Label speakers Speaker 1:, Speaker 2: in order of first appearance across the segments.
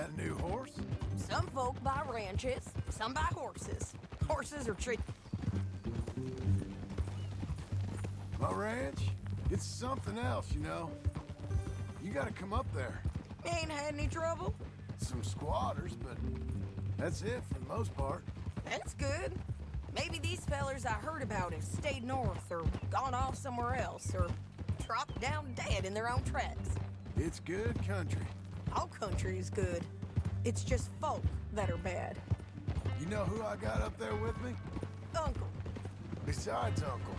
Speaker 1: That a new horse?
Speaker 2: Some folk buy ranches, some buy horses. Horses are cheap.
Speaker 1: My ranch? It's something else, you know. You gotta come up there.
Speaker 2: Ain't had any trouble?
Speaker 1: Some squatters, but that's it for the most part.
Speaker 2: That's good. Maybe these fellers I heard about have stayed north or gone off somewhere else or dropped down dead in their own tracks.
Speaker 1: It's good country.
Speaker 2: All country is good. It's just folk that are bad.
Speaker 1: You know who I got up there with me?
Speaker 2: Uncle.
Speaker 1: Besides Uncle.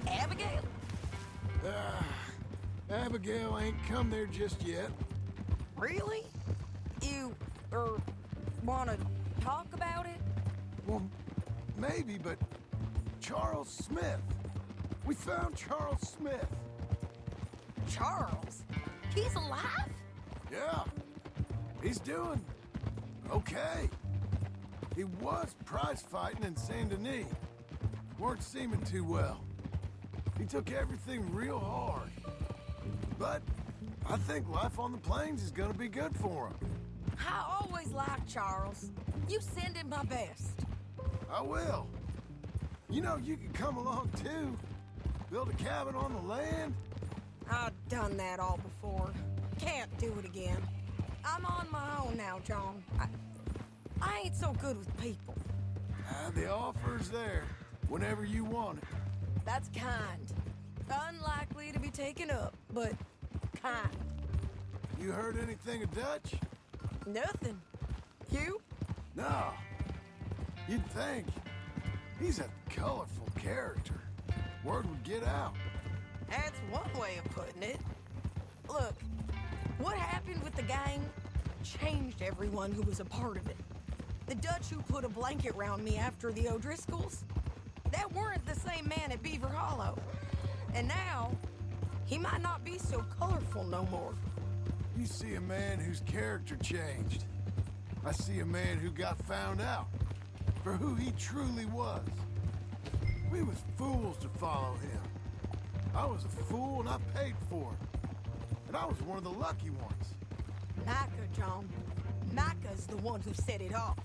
Speaker 2: Abigail?
Speaker 1: Abigail ain't come there just yet.
Speaker 2: Really? You, wanna talk about it?
Speaker 1: Well, maybe, but Charles Smith. We found Charles Smith.
Speaker 2: Charles? He's alive?
Speaker 1: Yeah. He's doing okay. He was prize fighting in Saint Denis. Weren't seeming too well. He took everything real hard. But I think life on the plains is gonna be good for him.
Speaker 2: I always liked Charles. You send him my best.
Speaker 1: I will. You know, you can come along too. Build a cabin on the land.
Speaker 2: I've done that all before. Can't do it again. I'm on my own now, John. I ain't so good with people.
Speaker 1: The offer's there whenever you want it.
Speaker 2: That's kind. Unlikely to be taken up, but kind.
Speaker 1: You heard anything of Dutch?
Speaker 2: Nothing. You?
Speaker 1: No. You'd think. He's a colorful character. Word would get out.
Speaker 2: That's one way of putting it. Look, what happened with the gang changed everyone who was a part of it. The Dutch who put a blanket round me after the O'Driscolls, that weren't the same man at Beaver Hollow. And now, he might not be so colorful no more.
Speaker 1: You see a man whose character changed. I see a man who got found out for who he truly was. We was fools to follow him. I was a fool and I paid for it. And I was one of the lucky ones.
Speaker 2: Micah, John. Micah's the one who set it off.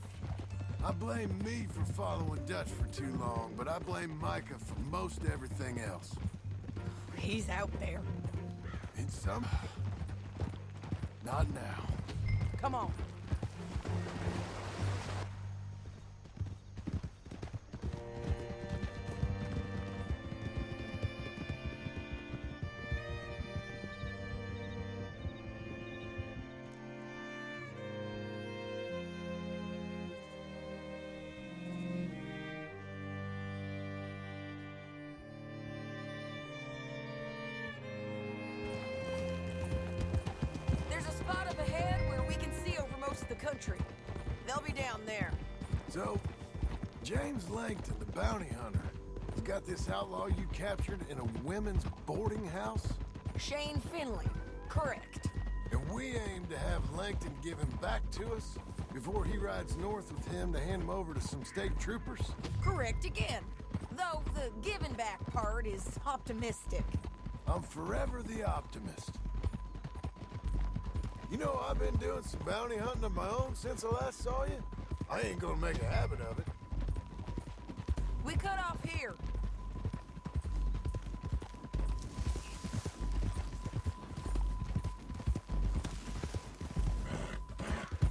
Speaker 1: I blame me for following Dutch for too long, but I blame Micah for most everything else.
Speaker 2: He's out there.
Speaker 1: In some... Not now.
Speaker 2: Come on. The country. They'll be down there.
Speaker 1: So, James Langton, the bounty hunter, has got this outlaw you captured in a women's boarding house?
Speaker 2: Shane Finley. Correct.
Speaker 1: And we aim to have Langton give him back to us before he rides north with him to hand him over to some state troopers?
Speaker 2: Correct again. Though the giving back part is optimistic.
Speaker 1: I'm forever the optimist. You know, I've been doing some bounty hunting of my own since I last saw you. I ain't gonna make a habit of it.
Speaker 2: We cut off here.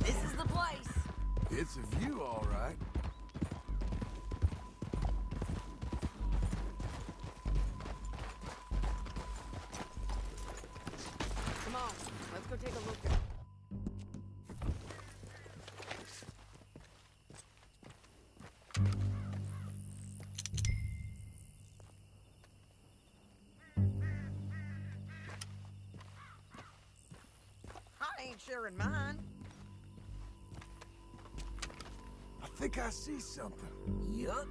Speaker 2: This is the place.
Speaker 1: It's a view, all right.
Speaker 2: Come on, let's go take a look at it. I ain't sharing mine.
Speaker 1: I think I see something.
Speaker 2: Yup.